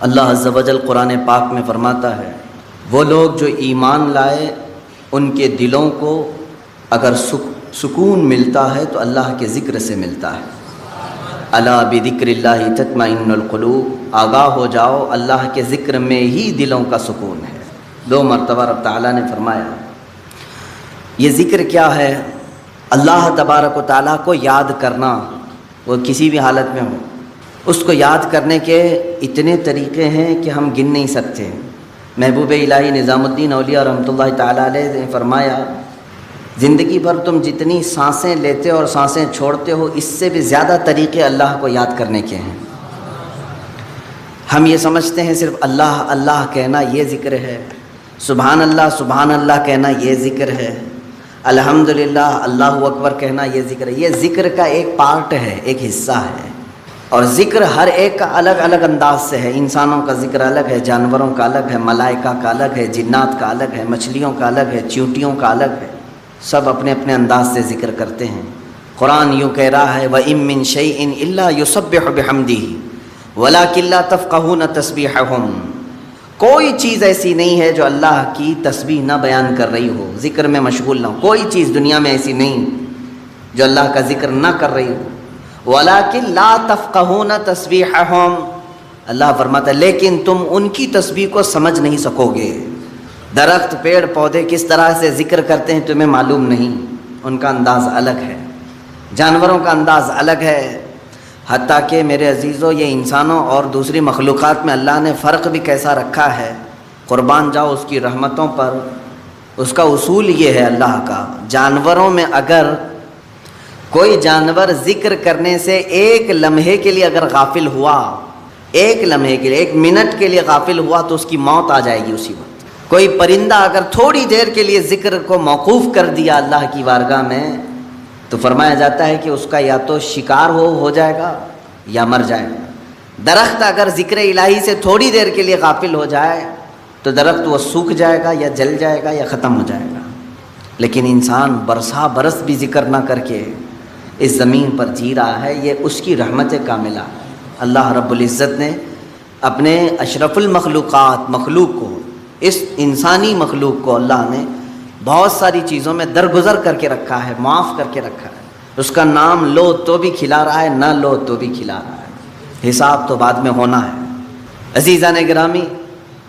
اللہ عز و جل قرآن پاک میں فرماتا ہے، وہ لوگ جو ایمان لائے ان کے دلوں کو اگر سکون ملتا ہے تو اللہ کے ذکر سے ملتا ہے۔ الا بذکر اللہ تطمئن القلوب، آگاہ ہو جاؤ اللہ کے ذکر میں ہی دلوں کا سکون ہے۔ 2 مرتبہ رب تعالیٰ نے فرمایا۔ یہ ذکر کیا ہے؟ اللہ تبارک و تعالیٰ کو یاد کرنا، وہ کسی بھی حالت میں ہو، اس کو یاد کرنے کے اتنے طریقے ہیں کہ ہم گن نہیں سکتے۔ محبوب الہی نظام الدین اولیاء رحمۃ اللہ تعالیٰ علیہ نے فرمایا، زندگی بھر تم جتنی سانسیں لیتے اور سانسیں چھوڑتے ہو، اس سے بھی زیادہ طریقے اللہ کو یاد کرنے کے ہیں۔ ہم یہ سمجھتے ہیں صرف اللہ اللہ کہنا یہ ذکر ہے، سبحان اللہ کہنا یہ ذکر ہے، الحمدللہ اللہ اکبر کہنا یہ ذکر ہے۔ یہ ذکر کا ایک پارٹ ہے، ایک حصہ ہے، اور ذکر ہر ایک کا الگ الگ انداز سے ہے۔ انسانوں کا ذکر الگ ہے، جانوروں کا الگ ہے، ملائکہ کا الگ ہے، جنات کا الگ ہے، مچھلیوں کا الگ ہے، چیونٹیوں کا الگ ہے۔ سب اپنے اپنے انداز سے ذکر کرتے ہیں۔ قرآن یوں کہہ رہا ہے، وَإِن مِّن شَيْءٍ إِلَّا يُسَبِّحُ بِحَمْدِهِ وَلَٰكِن لَّا تَفْقَهُونَ تَسْبِيحَهُمْ۔ کوئی چیز ایسی نہیں ہے جو اللہ کی تسبیح نہ بیان کر رہی ہو، ذکر میں مشغول نہ ہو۔ کوئی چیز دنیا میں ایسی نہیں جو اللہ کا ذکر نہ کر رہی ہو۔ وَلَٰكِن لَّا تَفْقَهُونَ تَسْبِيحَهُمْ، اللہ فرماتا ہے لیکن تم ان کی تسبیح کو سمجھ نہیں سکو گے۔ درخت، پیڑ، پودے کس طرح سے ذکر کرتے ہیں تمہیں معلوم نہیں، ان کا انداز الگ ہے، جانوروں کا انداز الگ ہے، حتیٰ کہ میرے عزیزو یہ انسانوں اور دوسری مخلوقات میں اللہ نے فرق بھی کیسا رکھا ہے۔ قربان جاؤ اس کی رحمتوں پر۔ اس کا اصول یہ ہے اللہ کا، جانوروں میں اگر کوئی جانور ذکر کرنے سے ایک لمحے کے لیے اگر غافل ہوا، ایک لمحے کے لیے، ایک منٹ کے لیے غافل ہوا تو اس کی موت آ جائے گی اسی وقت۔ کوئی پرندہ اگر تھوڑی دیر کے لیے ذکر کو موقوف کر دیا اللہ کی بارگاہ میں تو فرمایا جاتا ہے کہ اس کا یا تو شکار ہو جائے گا یا مر جائے گا۔ درخت اگر ذکر الہی سے تھوڑی دیر کے لیے غافل ہو جائے تو درخت وہ سوکھ جائے گا یا جل جائے گا یا ختم ہو جائے گا۔ لیکن انسان برسا برس بھی ذکر نہ کر کے اس زمین پر جی رہا ہے، یہ اس کی رحمت کاملہ۔ اللہ رب العزت نے اپنے اشرف المخلوقات مخلوق کو، اس انسانی مخلوق کو اللہ نے بہت ساری چیزوں میں درگزر کر کے رکھا ہے، معاف کر کے رکھا ہے۔ اس کا نام لو تو بھی کھلا رہا ہے، نہ لو تو بھی کھلا رہا ہے، حساب تو بعد میں ہونا ہے۔ عزیزان گرامی،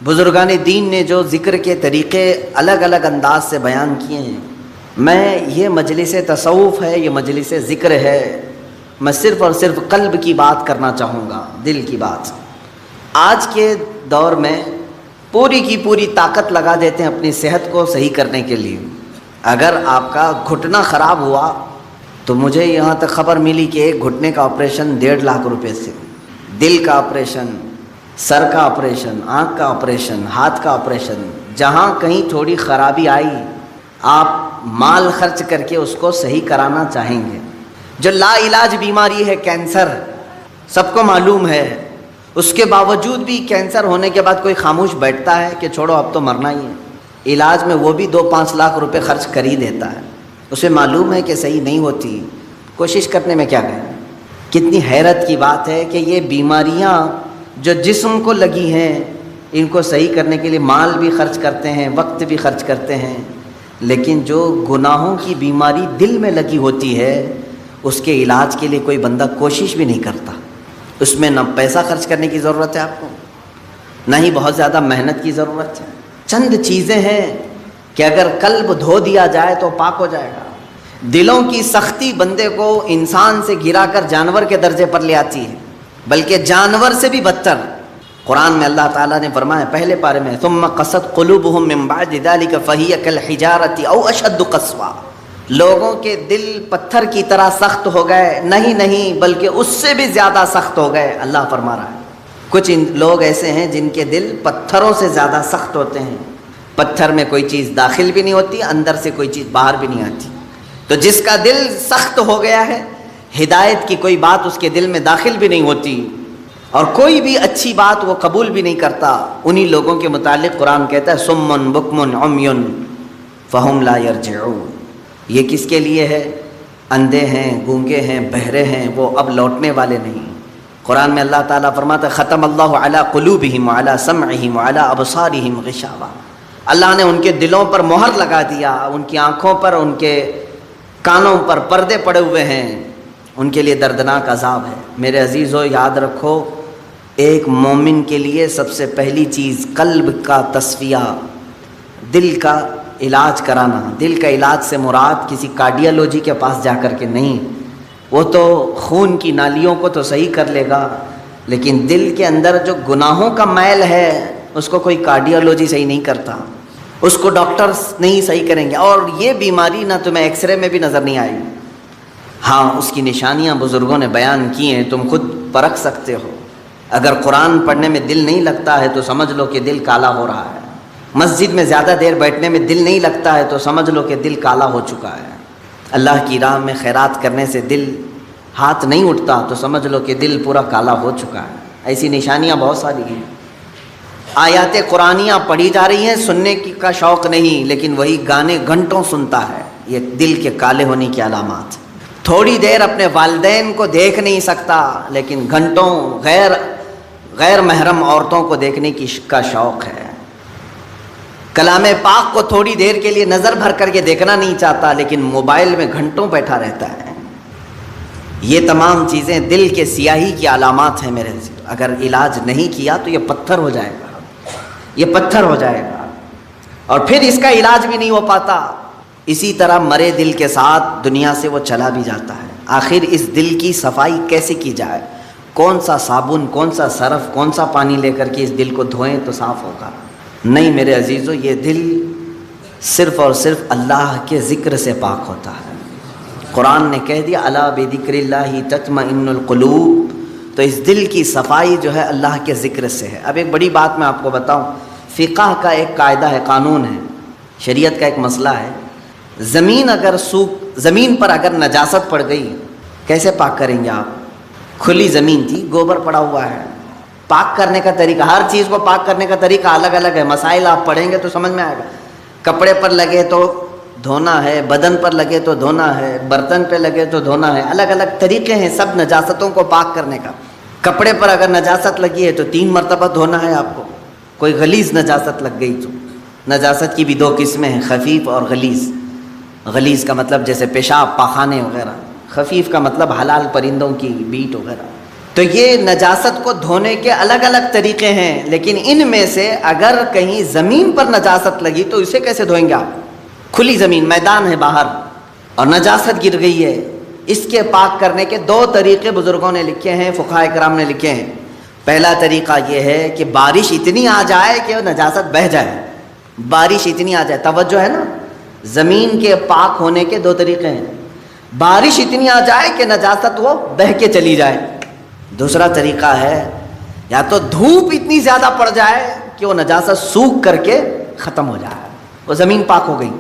بزرگان دین نے جو ذکر کے طریقے الگ الگ انداز سے بیان کیے ہیں، میں یہ مجلس تصوف ہے، یہ مجلس ذکر ہے، میں صرف اور صرف قلب کی بات کرنا چاہوں گا، دل کی بات۔ آج کے دور میں پوری کی پوری طاقت لگا دیتے ہیں اپنی صحت کو صحیح کرنے کے لیے۔ اگر آپ کا گھٹنا خراب ہوا تو مجھے یہاں تک خبر ملی کہ ایک گھٹنے کا آپریشن 1.5 لاکھ روپے سے، دل کا آپریشن، سر کا آپریشن، آنکھ کا آپریشن، ہاتھ کا آپریشن، جہاں کہیں تھوڑی خرابی آئی آپ مال خرچ کر کے اس کو صحیح کرانا چاہیں گے۔ جو لا علاج بیماری ہے کینسر، سب کو معلوم ہے، اس کے باوجود بھی کینسر ہونے کے بعد کوئی خاموش بیٹھتا ہے کہ چھوڑو اب تو مرنا ہی ہے۔ علاج میں وہ بھی 2-5 لاکھ روپے خرچ کر ہی دیتا ہے، اسے معلوم ہے کہ صحیح نہیں ہوتی، کوشش کرنے میں کیا کہیں۔ کتنی حیرت کی بات ہے کہ یہ بیماریاں جو جسم کو لگی ہیں، ان کو صحیح کرنے کے لیے مال بھی خرچ کرتے ہیں، وقت بھی خرچ کرتے ہیں، لیکن جو گناہوں کی بیماری دل میں لگی ہوتی ہے اس کے علاج کے لیے کوئی بندہ کوشش بھی نہیں کرتا۔ اس میں نہ پیسہ خرچ کرنے کی ضرورت ہے آپ کو، نہ ہی بہت زیادہ محنت کی ضرورت ہے۔ چند چیزیں ہیں کہ اگر قلب دھو دیا جائے تو پاک ہو جائے گا۔ دلوں کی سختی بندے کو انسان سے گرا کر جانور کے درجے پر لے آتی ہے، بلکہ جانور سے بھی بدتر۔ قرآن میں اللہ تعالیٰ نے فرمایا پہلے پارے میں، ثم قست قلوبهم من بعد ذلك فهي كالحجارة او اشد قسوة، لوگوں کے دل پتھر کی طرح سخت ہو گئے، نہیں بلکہ اس سے بھی زیادہ سخت ہو گئے۔ اللہ فرما رہا ہے کچھ لوگ ایسے ہیں جن کے دل پتھروں سے زیادہ سخت ہوتے ہیں، پتھر میں کوئی چیز داخل بھی نہیں ہوتی، اندر سے کوئی چیز باہر بھی نہیں آتی۔ تو جس کا دل سخت ہو گیا ہے، ہدایت کی کوئی بات اس کے دل میں داخل بھی نہیں ہوتی اور کوئی بھی اچھی بات وہ قبول بھی نہیں کرتا، انہی لوگوں کے متعلق قرآن کہتا ہے صم بکم عمی فہم لا یرجعون۔ یہ کس کے لیے ہے؟ اندھے ہیں، گونگے ہیں، بہرے ہیں، وہ اب لوٹنے والے نہیں۔ قرآن میں اللہ تعالیٰ فرماتا ہے ختم اللہ علی قلوبہم وعلی سمعہم وعلی ابصارہم غشاوہ، اللہ نے ان کے دلوں پر مہر لگا دیا، ان کی آنکھوں پر، ان کے کانوں پر پردے پڑے ہوئے ہیں، ان کے لیے دردناک عذاب ہے۔ میرے عزیزو یاد رکھو، ایک مومن کے لیے سب سے پہلی چیز قلب کا تصفیہ، دل کا علاج کرانا۔ دل کا علاج سے مراد کسی کارڈیالوجی کے پاس جا کر کے نہیں، وہ تو خون کی نالیوں کو تو صحیح کر لے گا، لیکن دل کے اندر جو گناہوں کا میل ہے اس کو کوئی کارڈیالوجی صحیح نہیں کرتا، اس کو ڈاکٹرز نہیں صحیح کریں گے۔ اور یہ بیماری نہ تمہیں ایکس رے میں بھی نظر نہیں آئی، ہاں اس کی نشانیاں بزرگوں نے بیان کی ہیں، تم خود پرکھ سکتے ہو۔ اگر قرآن پڑھنے میں دل نہیں لگتا ہے تو سمجھ لو کہ دل کالا ہو رہا ہے، مسجد میں زیادہ دیر بیٹھنے میں دل نہیں لگتا ہے تو سمجھ لو کہ دل کالا ہو چکا ہے، اللہ کی راہ میں خیرات کرنے سے دل ہاتھ نہیں اٹھتا تو سمجھ لو کہ دل پورا کالا ہو چکا ہے۔ ایسی نشانیاں بہت ساری ہیں۔ آیات قرآنیاں پڑھی جا رہی ہیں، سننے کا شوق نہیں، لیکن وہی گانے گھنٹوں سنتا ہے، یہ دل کے کالے ہونے کی علامات۔ تھوڑی دیر اپنے والدین کو دیکھ نہیں سکتا، لیکن گھنٹوں غیر محرم عورتوں کو دیکھنے کا شوق ہے۔ کلام پاک کو تھوڑی دیر کے لیے نظر بھر کر کے دیکھنا نہیں چاہتا، لیکن موبائل میں گھنٹوں بیٹھا رہتا ہے۔ یہ تمام چیزیں دل کے سیاہی کی علامات ہیں میرے عزیز۔ اگر علاج نہیں کیا تو یہ پتھر ہو جائے گا، یہ پتھر ہو جائے گا، اور پھر اس کا علاج بھی نہیں ہو پاتا۔ اسی طرح مرے دل کے ساتھ دنیا سے وہ چلا بھی جاتا ہے۔ آخر اس دل کی صفائی کیسے کی جائے؟ کون سا صابن، کون سا سرف، کون سا پانی لے کر کے اس دل کو دھوئیں تو صاف ہوگا؟ نہیں میرے عزیزو، یہ دل صرف اور صرف اللہ کے ذکر سے پاک ہوتا ہے۔ قرآن نے کہہ دیا الا بذکر اللہ تطمئن القلوب، تو اس دل کی صفائی جو ہے اللہ کے ذکر سے ہے۔ اب ایک بڑی بات میں آپ کو بتاؤں، فقہ کا ایک قاعدہ ہے، قانون ہے، شریعت کا ایک مسئلہ ہے۔ زمین پر اگر نجاست پڑ گئی، کیسے پاک کریں گے آپ؟ کھلی زمین تھی، گوبر پڑا ہوا ہے، پاک کرنے کا طریقہ، ہر چیز کو پاک کرنے کا طریقہ الگ الگ ہے۔ مسائل آپ پڑھیں گے تو سمجھ میں آئے گا۔ کپڑے پر لگے تو دھونا ہے، بدن پر لگے تو دھونا ہے، برتن پہ لگے تو دھونا ہے، الگ الگ طریقے ہیں سب نجاستوں کو پاک کرنے کا۔ کپڑے پر اگر نجاست لگی ہے تو 3 مرتبہ دھونا ہے آپ کو۔ کوئی غلیظ نجاست لگ گئی تو، نجاست کی بھی 2 قسمیں ہیں، خفیف اور غلیظ۔ غلیظ کا مطلب جیسے پیشاب، پاخانے وغیرہ، خفیف کا مطلب حلال پرندوں کی بیٹ وغیرہ۔ تو یہ نجاست کو دھونے کے الگ الگ طریقے ہیں، لیکن ان میں سے اگر کہیں زمین پر نجاست لگی تو اسے کیسے دھوئیں گے آپ؟ کھلی زمین، میدان ہے باہر، اور نجاست گر گئی ہے، اس کے پاک کرنے کے 2 طریقے بزرگوں نے لکھے ہیں، فقہاء کرام نے لکھے ہیں۔ پہلا طریقہ یہ ہے کہ بارش اتنی آ جائے کہ نجاست بہہ جائے، بارش اتنی آ جائے، توجہ ہے نا، زمین کے پاک ہونے کے 2 طریقے ہیں۔ بارش اتنی آ جائے کہ نجاست وہ بہہ کے چلی جائے۔ دوسرا طریقہ ہے یا تو دھوپ اتنی زیادہ پڑ جائے کہ وہ نجاست سوکھ کر کے ختم ہو جائے، وہ زمین پاک ہو گئی۔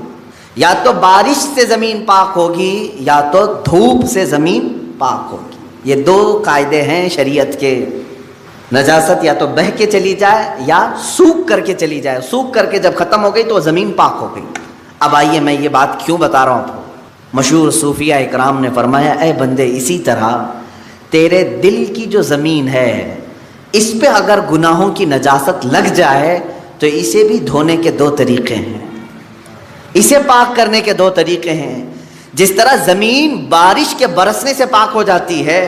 یا تو بارش سے زمین پاک ہوگی یا تو دھوپ سے زمین پاک ہوگی۔ یہ 2 قاعدے ہیں شریعت کے۔ نجاست یا تو بہہ کے چلی جائے یا سوکھ کر کے چلی جائے، سوکھ کر کے جب ختم ہو گئی تو وہ زمین پاک ہو گئی۔ اب آئیے میں یہ بات کیوں بتا رہا ہوں آپ کو۔ مشہور صوفیہ اکرام نے فرمایا اے بندے، اسی طرح تیرے دل کی جو زمین ہے اس پہ اگر گناہوں کی نجاست لگ جائے تو اسے بھی دھونے کے 2 طریقے ہیں، اسے پاک کرنے کے 2 طریقے ہیں۔ جس طرح زمین بارش کے برسنے سے پاک ہو جاتی ہے،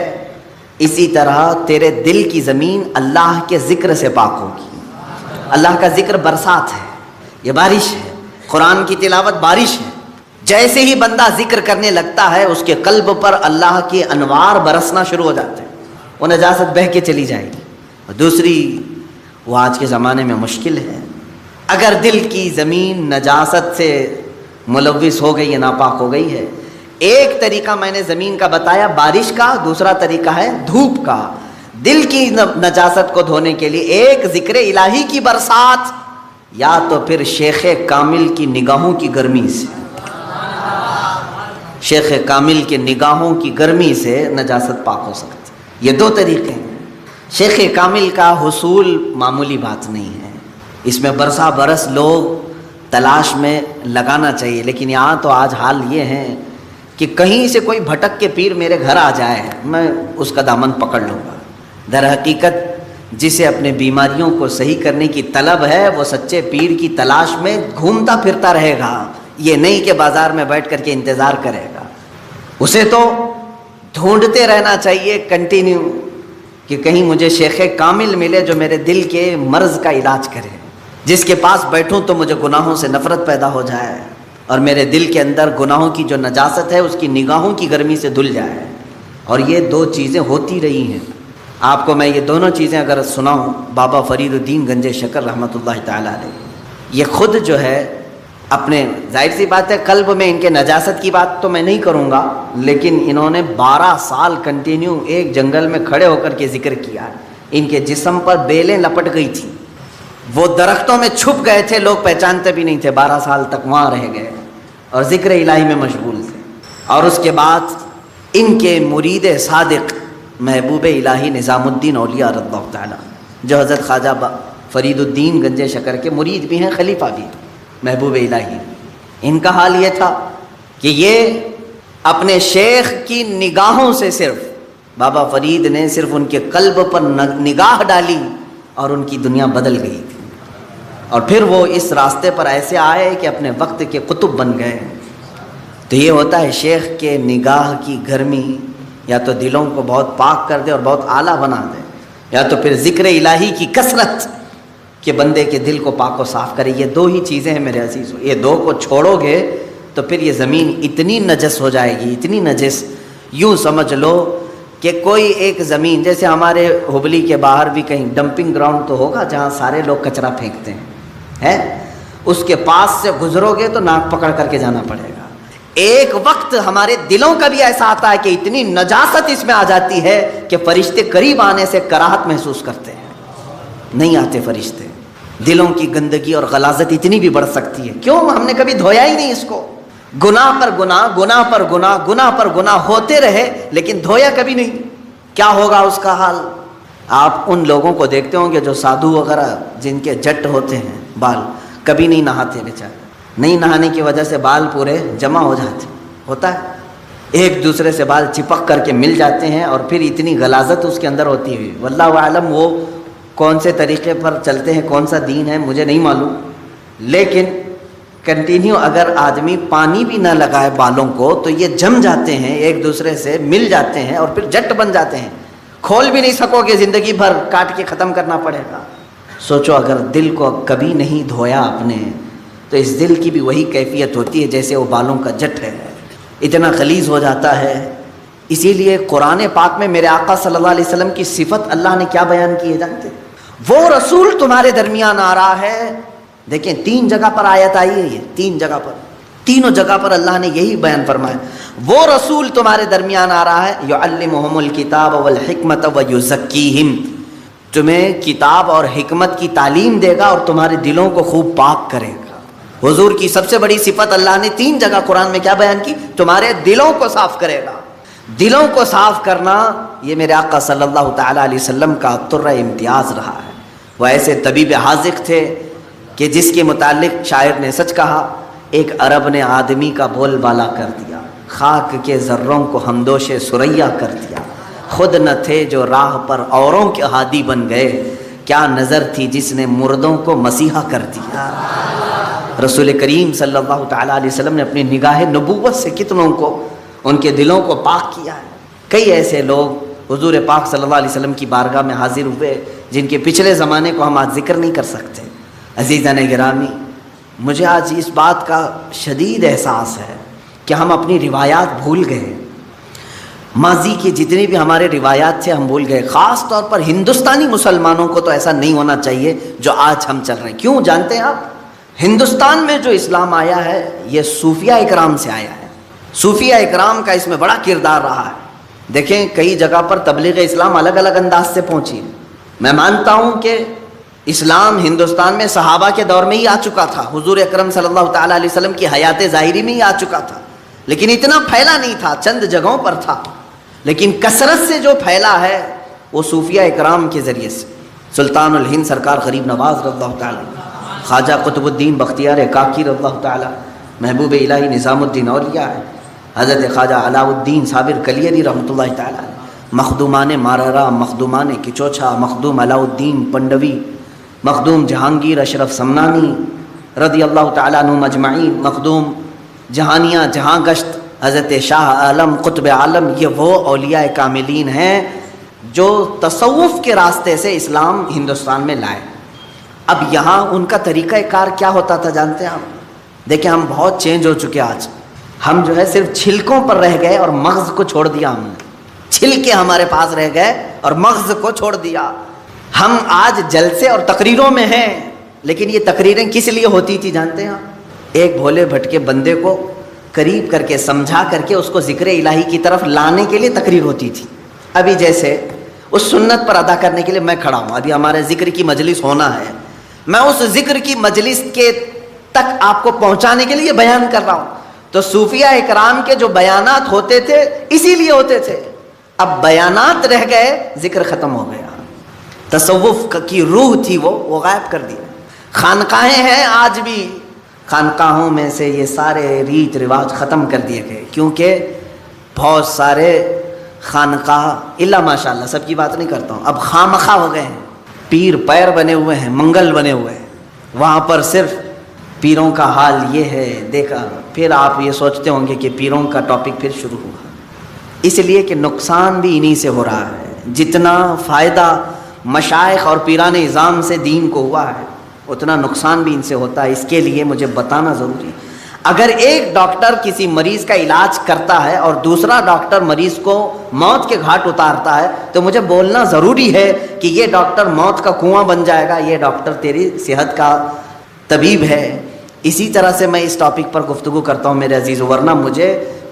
اسی طرح تیرے دل کی زمین اللہ کے ذکر سے پاک ہوگی۔ اللہ کا ذکر برسات ہے، یہ بارش ہے، قرآن کی تلاوت بارش ہے۔ جیسے ہی بندہ ذکر کرنے لگتا ہے اس کے قلب پر اللہ کے انوار برسنا شروع ہو جاتے ہیں، وہ نجاست بہہ کے چلی جائے گی۔ اور دوسری، وہ آج کے زمانے میں مشکل ہے، اگر دل کی زمین نجاست سے ملوث ہو گئی ہے، ناپاک ہو گئی ہے، ایک طریقہ میں نے زمین کا بتایا بارش کا، دوسرا طریقہ ہے دھوپ کا۔ دل کی نجاست کو دھونے کے لیے ایک ذکر الہی کی برسات، یا تو پھر شیخ کامل کی نگاہوں کی گرمی سے، شیخ کامل کے نگاہوں کی گرمی سے نجاست پاک ہو سکتی ہے۔ یہ 2 طریقے ہیں۔ شیخ کامل کا حصول معمولی بات نہیں ہے، اس میں برسا برس لوگ تلاش میں لگانا چاہیے، لیکن یہاں تو آج حال یہ ہے کہ کہیں سے کوئی بھٹک کے پیر میرے گھر آ جائے میں اس کا دامن پکڑ لوں گا، در حقیقت جسے اپنے بیماریوں کو صحیح کرنے کی طلب ہے وہ سچے پیر کی تلاش میں گھومتا پھرتا رہے گا، یہ نہیں کہ بازار میں بیٹھ کر کے انتظار کرے گا۔ اسے تو ڈھونڈتے رہنا چاہیے کنٹینیو کہ کہیں مجھے شیخ کامل ملے جو میرے دل کے مرض کا علاج کرے، جس کے پاس بیٹھوں تو مجھے گناہوں سے نفرت پیدا ہو جائے اور میرے دل کے اندر گناہوں کی جو نجاست ہے اس کی نگاہوں کی گرمی سے دھل جائے۔ اور یہ دو چیزیں ہوتی رہی ہیں۔ آپ کو میں یہ دونوں چیزیں اگر سناؤں، بابا فرید الدین گنج شکر رحمۃ اللہ تعالیٰ علیہ یہ خود جو ہے اپنے، ظاہر سی بات ہے قلب میں ان کے نجاست کی بات تو میں نہیں کروں گا، لیکن انہوں نے 12 سال کنٹینیو ایک جنگل میں کھڑے ہو کر کے ذکر کیا۔ ان کے جسم پر بیلیں لپٹ گئی تھیں، وہ درختوں میں چھپ گئے تھے، لوگ پہچانتے بھی نہیں تھے، 12 سال تک وہاں رہ گئے اور ذکر الہی میں مشغول تھے۔ اور اس کے بعد ان کے مرید صادق محبوب الہی نظام الدین اولیاء رضی اللہ تعالیٰ، جو حضرت خواجہ فرید الدین گنج شکر کے مرید بھی ہیں، خلیفہ بھی ہیں، محبوب الہی، ان کا حال یہ تھا کہ یہ اپنے شیخ کی نگاہوں سے، صرف بابا فرید نے صرف ان کے قلب پر نگاہ ڈالی اور ان کی دنیا بدل گئی تھی، اور پھر وہ اس راستے پر ایسے آئے کہ اپنے وقت کے قطب بن گئے۔ تو یہ ہوتا ہے شیخ کے نگاہ کی گرمی یا تو دلوں کو بہت پاک کر دے اور بہت اعلیٰ بنا دے، یا تو پھر ذکر الہی کی کثرت کہ بندے کے دل کو پاک و صاف کرے۔ یہ دو ہی چیزیں ہیں میرے عزیزو، یہ دو کو چھوڑو گے تو پھر یہ زمین اتنی نجس ہو جائے گی، اتنی نجس، یوں سمجھ لو کہ کوئی ایک زمین، جیسے ہمارے ہبلی کے باہر بھی کہیں ڈمپنگ گراؤنڈ تو ہوگا جہاں سارے لوگ کچرا پھینکتے ہیں، اس کے پاس سے گزرو گے تو ناک پکڑ کر کے جانا پڑے گا۔ ایک وقت ہمارے دلوں کا بھی ایسا آتا ہے کہ اتنی نجاست اس میں آ جاتی ہے کہ فرشتے قریب آنے سے کراہت محسوس کرتے ہیں، نہیں آتے فرشتے۔ دلوں کی گندگی اور غلاظت اتنی بھی بڑھ سکتی ہے، کیوں؟ ہم نے کبھی دھویا ہی نہیں اس کو، گناہ پر گناہ، گناہ پر گناہ، گناہ پر گناہ ہوتے رہے لیکن دھویا کبھی نہیں۔ کیا ہوگا اس کا حال؟ آپ ان لوگوں کو دیکھتے ہوں گے جو سادھو وغیرہ جن کے جٹ ہوتے ہیں بال، کبھی نہیں نہاتے بیچارے، نہیں نہانے کی وجہ سے بال پورے جمع ہو جاتے، ہوتا ہے، ایک دوسرے سے بال چپک کر کے مل جاتے ہیں اور پھر اتنی غلاظت اس کے اندر ہوتی ہوئی، واللہ اعلم وہ کون سے طریقے پر چلتے ہیں، کون سا دین ہے مجھے نہیں معلوم، لیکن کنٹینیو اگر آدمی پانی بھی نہ لگائے بالوں کو تو یہ جم جاتے ہیں، ایک دوسرے سے مل جاتے ہیں اور پھر جٹ بن جاتے ہیں، کھول بھی نہیں سکو گے، زندگی بھر کاٹ کے ختم کرنا پڑے گا۔ سوچو اگر دل کو کبھی نہیں دھویا آپ نے تو اس دل کی بھی وہی کیفیت ہوتی ہے جیسے وہ بالوں کا جٹ ہے، اتنا غلیظ ہو جاتا ہے۔ اسی لیے قرآن پاک میں میرے آقا صلی اللہ علیہ وسلم کی صفت اللہ نے کیا بیان کی ہے جانتے؟ وہ رسول تمہارے درمیان آ رہا ہے، دیکھیں 3 جگہ پر آیت آئی ہے، یہ 3 جگہ پر، تینوں جگہ پر اللہ نے یہی بیان فرمایا، وہ رسول تمہارے درمیان آ رہا ہے، یعلمہم الکتاب والحکمت ویزکیہم، تمہیں کتاب اور حکمت کی تعلیم دے گا اور تمہارے دلوں کو خوب پاک کرے گا۔ حضور کی سب سے بڑی صفت اللہ نے 3 جگہ قرآن میں کیا بیان کی؟ تمہارے دلوں کو صاف کرے گا۔ دلوں کو صاف کرنا یہ میرے آقا صلی اللہ تعالیٰ علیہ وسلم کا طرہ امتیاز رہا ہے۔ وہ ایسے طبیب حاذق تھے کہ جس کے متعلق شاعر نے سچ کہا، ایک عرب نے آدمی کا بول بالا کر دیا، خاک کے ذروں کو ہمدوش ثریا کر دیا، خود نہ تھے جو راہ پر اوروں کے ہادی بن گئے، کیا نظر تھی جس نے مردوں کو مسیحا کر دیا۔ رسول کریم صلی اللہ تعالیٰ علیہ وسلم نے اپنی نگاہ نبوت سے کتنوں کو، ان کے دلوں کو پاک کیا ہے۔ کئی ایسے لوگ حضور پاک صلی اللہ علیہ وسلم کی بارگاہ میں حاضر ہوئے جن کے پچھلے زمانے کو ہم آج ذکر نہیں کر سکتے۔ عزیزان گرامی، مجھے آج اس بات کا شدید احساس ہے کہ ہم اپنی روایات بھول گئے، ماضی کی جتنی بھی ہمارے روایات تھے ہم بھول گئے۔ خاص طور پر ہندوستانی مسلمانوں کو تو ایسا نہیں ہونا چاہیے جو آج ہم چل رہے ہیں۔ کیوں جانتے ہیں آپ؟ ہندوستان میں جو اسلام آیا ہے یہ صوفیہ اکرام سے آیا ہے، صوفیہ اکرام کا اس میں بڑا کردار رہا ہے۔ دیکھیں کئی جگہ پر تبلیغ اسلام الگ الگ انداز سے پہنچی۔ میں مانتا ہوں کہ اسلام ہندوستان میں صحابہ کے دور میں ہی آ چکا تھا، حضور اکرم صلی اللہ تعالیٰ علیہ وسلم کی حیات ظاہری میں ہی آ چکا تھا، لیکن اتنا پھیلا نہیں تھا، چند جگہوں پر تھا۔ لیکن کثرت سے جو پھیلا ہے وہ صوفیہ اکرام کے ذریعے سے، سلطان الہند سرکار غریب نواز رضی اللہ تعالیٰ، خواجہ قطب الدین بختیار کاکی رضی اللہ تعالیٰ، محبوب الہی نظام الدین اولیاء، حضرت خواجہ علاء الدین صابر کلیری رحمۃ اللہ تعالیٰ، مخدومان ماررا، مخدومان کچوچا، مخدوم علاء الدین پنڈوی، مخدوم جہانگیر اشرف سمنانی رضی اللہ تعالیٰ عنہم اجمعین، مخدوم جہانیہ جہاں گشت حضرت شاہ عالم قطب عالم، یہ وہ اولیاء کاملین ہیں جو تصوف کے راستے سے اسلام ہندوستان میں لائے۔ اب یہاں ان کا طریقہ کار کیا ہوتا تھا جانتے ہیں آپ؟ دیکھیں ہم بہت چینج ہو چکے آج، ہم جو ہے صرف چھلکوں پر رہ گئے اور مغز کو چھوڑ دیا ہم نے، چھلکے ہمارے پاس رہ گئے اور مغز کو چھوڑ دیا۔ ہم آج جلسے اور تقریروں میں ہیں، لیکن یہ تقریریں کس لیے ہوتی تھی جانتے ہیں؟ ایک بھولے بھٹکے بندے کو قریب کر کے سمجھا کر کے اس کو ذکر الہی کی طرف لانے کے لیے تقریر ہوتی تھی۔ ابھی جیسے اس سنت پر ادا کرنے کے لیے میں کھڑا ہوں، ابھی ہمارے ذکر کی مجلس ہونا ہے، میں اس ذکر کی مجلس کے تک آپ کو پہنچانے کے لیے بیان کر رہا ہوں۔ تو صوفیہ اکرام کے جو بیانات ہوتے تھے اسی لیے ہوتے تھے، اب بیانات رہ گئے، ذکر ختم ہو گیا، تصوف کی روح تھی وہ غائب کر دی۔ خانقاہیں ہیں آج بھی، خانقاہوں میں سے یہ سارے ریت رواج ختم کر دیے گئے، کیونکہ بہت سارے خانقاہ اللہ ماشاء اللہ سب کی بات نہیں کرتا ہوں، اب خامخواہ ہو گئے ہیں، پیر پیر بنے ہوئے ہیں، منگل بنے ہوئے ہیں، وہاں پر صرف پیروں کا حال یہ ہے دیکھا۔ پھر آپ یہ سوچتے ہوں گے کہ پیروں کا ٹاپک پھر شروع ہوا، اس لیے کہ نقصان بھی انہی سے ہو رہا ہے۔ جتنا فائدہ مشائخ اور پیران اعظام سے دین کو ہوا ہے اتنا نقصان بھی ان سے ہوتا ہے، اس کے لیے مجھے بتانا ضروری ہے۔ اگر ایک ڈاکٹر کسی مریض کا علاج کرتا ہے اور دوسرا ڈاکٹر مریض کو موت کے گھاٹ اتارتا ہے تو مجھے بولنا ضروری ہے کہ یہ ڈاکٹر موت کا کنواں بن جائے گا، یہ ڈاکٹر تیری صحت کا طبیب ہے۔ اسی طرح سے میں اس ٹاپک پر گفتگو کرتا ہوں میرے عزیز، ورنہ مجھے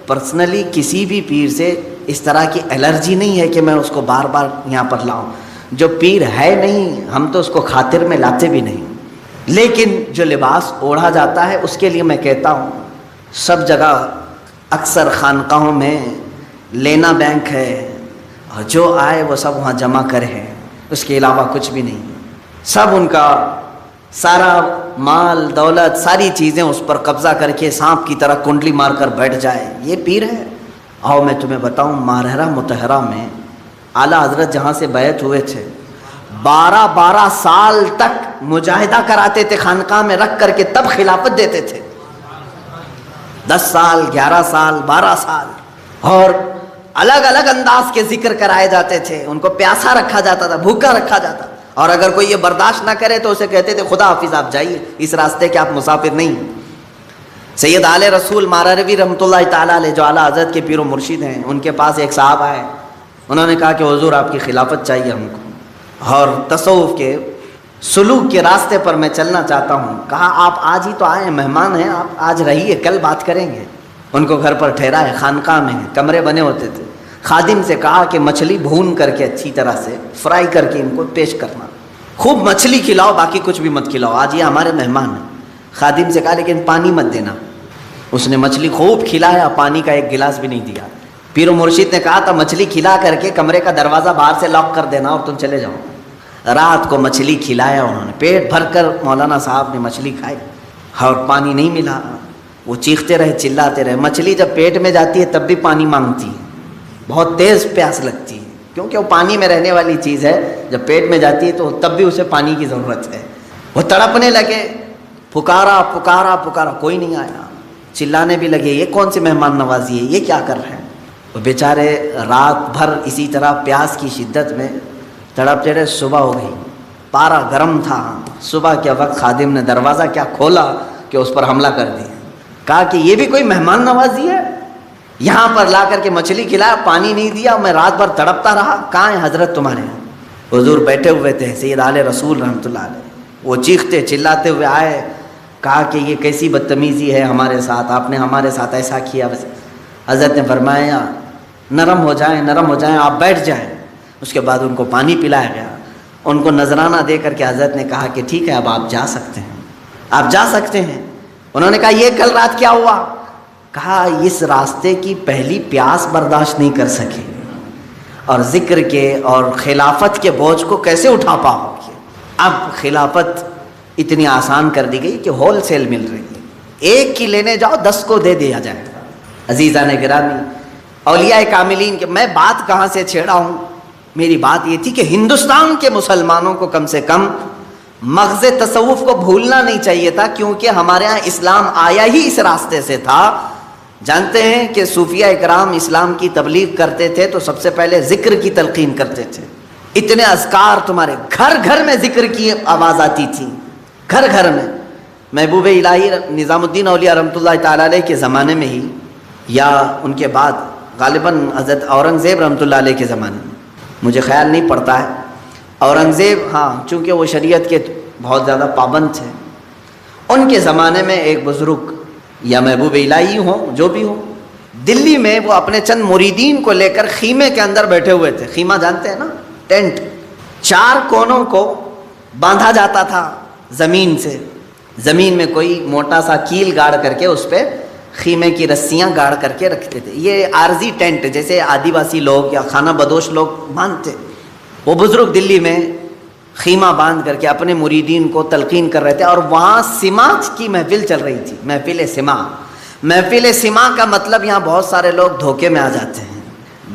پرسنلی کسی بھی پیر سے اس طرح کی الرجی نہیں ہے کہ میں اس کو بار بار یہاں پر لاؤں۔ جو پیر ہے نہیں ہم تو اس کو خاطر میں لاتے بھی نہیں، لیکن جو لباس اوڑھا جاتا ہے اس کے لیے میں کہتا ہوں سب جگہ اکثر خانقاہوں میں لینا بینک ہے، اور جو آئے وہ سب وہاں جمع کرے، اس کے علاوہ کچھ بھی نہیں، سب ان کا سارا مال دولت ساری چیزیں اس پر قبضہ کر کے سانپ کی طرح کنڈلی مار کر بیٹھ جائے، یہ پیر ہے۔ آؤ میں تمہیں بتاؤں، مارہرہ مطہرہ میں اعلیٰ حضرت جہاں سے بیعت ہوئے تھے 12 سال تک مجاہدہ کراتے تھے خانقاہ میں رکھ کر کے، تب خلافت دیتے تھے۔ 10 سال 11 سال 12 سال، اور الگ الگ انداز کے ذکر کرائے جاتے تھے، ان کو پیاسا رکھا جاتا تھا، بھوکا رکھا جاتا، اور اگر کوئی یہ برداشت نہ کرے تو اسے کہتے تھے خدا حافظ آپ جائیے، اس راستے کے آپ مسافر نہیں۔ سید آل رسول ماروی رحمۃ اللہ تعالیٰ علیہ جو اعلیٰ حضرت کے پیر و مرشد ہیں، ان کے پاس ایک صاحب آئے، انہوں نے کہا کہ حضور آپ کی خلافت چاہیے ہم کو، اور تصوف کے سلوک کے راستے پر میں چلنا چاہتا ہوں۔ کہا آپ آج ہی تو آئے ہیں، مہمان ہیں، آپ آج رہیے، کل بات کریں گے۔ ان کو گھر پر ٹھہرائے، خانقاہ میں کمرے بنے ہوتے تھے، خادم سے کہا کہ مچھلی بھون کر کے اچھی طرح سے فرائی کر کے ان کو پیش کرنا، خوب مچھلی کھلاؤ، باقی کچھ بھی مت کھلاؤ، آج یہ ہمارے مہمان ہیں۔ خادم سے کہا لیکن پانی مت دینا، اس نے مچھلی خوب کھلایا، پانی کا ایک گلاس بھی نہیں دیا۔ پیر و مرشد نے کہا تھا مچھلی کھلا کر کے کمرے کا دروازہ باہر سے لاک کر دینا اور تم چلے جاؤ۔ رات کو مچھلی کھلایا انہوں نے، پیٹ بھر کر مولانا صاحب نے مچھلی کھائی، اور پانی نہیں ملا، وہ چیختے رہے، چلاتے رہے۔ مچھلی جب پیٹ میں جاتی ہے تب بھی پانی مانگتی ہے، بہت تیز پیاس لگتی ہے، کیونکہ وہ پانی میں رہنے والی چیز ہے، جب پیٹ میں جاتی ہے تو تب بھی اسے پانی کی ضرورت ہے۔ وہ تڑپنے لگے، پکارا پکارا پکارا، کوئی نہیں آیا، چلانے بھی لگے یہ کون سی مہمان نوازی ہے، یہ کیا کر رہے ہیں۔ وہ بیچارے رات بھر اسی طرح پیاس کی شدت میں تڑپتے رہے۔ صبح ہو گئی، پارا گرم تھا، صبح کے وقت خادم نے دروازہ کیا کھولا کہ اس پر حملہ کر دیا، کہا کہ یہ بھی کوئی مہمان نوازی ہے، یہاں پر لا کر کے مچھلی کھلایا، پانی نہیں دیا، میں رات بھر تڑپتا رہا، کہاں ہیں حضرت تمہارے؟ حضور بیٹھے ہوئے تھے، سید آل رسول رحمۃ اللہ علیہ، وہ چیختے چلاتے ہوئے آئے، کہا کہ یہ کیسی بدتمیزی ہے ہمارے ساتھ، آپ نے ہمارے ساتھ ایسا کیا۔ بس حضرت نے فرمایا نرم ہو جائیں، نرم ہو جائیں، آپ بیٹھ جائیں۔ اس کے بعد ان کو پانی پلایا گیا، ان کو نذرانہ دے کر کے حضرت نے کہا کہ ٹھیک ہے اب آپ جا سکتے ہیں، آپ جا سکتے ہیں۔ انہوں نے کہا یہ کل رات کیا ہوا؟ کہا اس راستے کی پہلی پیاس برداشت نہیں کر سکے، اور ذکر کے اور خلافت کے بوجھ کو کیسے اٹھا پاؤ گے؟ اب خلافت اتنی آسان کر دی گئی کہ ہول سیل مل رہی ہے، ایک کی لینے جاؤ 10 کو دے دیا جائے گا۔ عزیزان گرامی، اولیاء کاملین کے. میں بات کہاں سے چھیڑا ہوں؟ میری بات یہ تھی کہ ہندوستان کے مسلمانوں کو کم سے کم مغز تصوف کو بھولنا نہیں چاہیے تھا، کیونکہ ہمارے ہاں اسلام آیا ہی اس راستے سے تھا. جانتے ہیں کہ صوفیہ اکرام اسلام کی تبلیغ کرتے تھے تو سب سے پہلے ذکر کی تلقین کرتے تھے. اتنے اذکار تمہارے گھر گھر میں ذکر کی آواز آتی تھی، گھر گھر میں. محبوب الہی نظام الدین اولیاء رحمۃ اللہ تعالیٰ علیہ کے زمانے میں ہی یا ان کے بعد غالباً حضرت اورنگزیب رحمۃ اللہ علیہ کے زمانے میں، مجھے خیال نہیں پڑتا ہے اورنگزیب، ہاں چونکہ وہ شریعت کے بہت زیادہ پابند تھے، ان کے زمانے میں ایک بزرگ یا محبوب الہی ہوں جو بھی ہوں، دلی میں وہ اپنے چند مریدین کو لے کر خیمے کے اندر بیٹھے ہوئے تھے. خیمہ جانتے ہیں نا، ٹینٹ. 4 کونوں کو باندھا جاتا تھا زمین سے، زمین میں کوئی موٹا سا کیل گاڑ کر کے اس پہ خیمے کی رسیاں گاڑ کر کے رکھتے تھے. یہ عارضی ٹینٹ جیسے آدیواسی لوگ یا خانہ بدوش لوگ باندھتے. وہ بزرگ دلی میں خیمہ باندھ کر کے اپنے مریدین کو تلقین کر رہے تھے، اور وہاں سماع کی محفل چل رہی تھی. محفل سماع. محفل سماع کا مطلب یہاں بہت سارے لوگ دھوکے میں آ جاتے ہیں،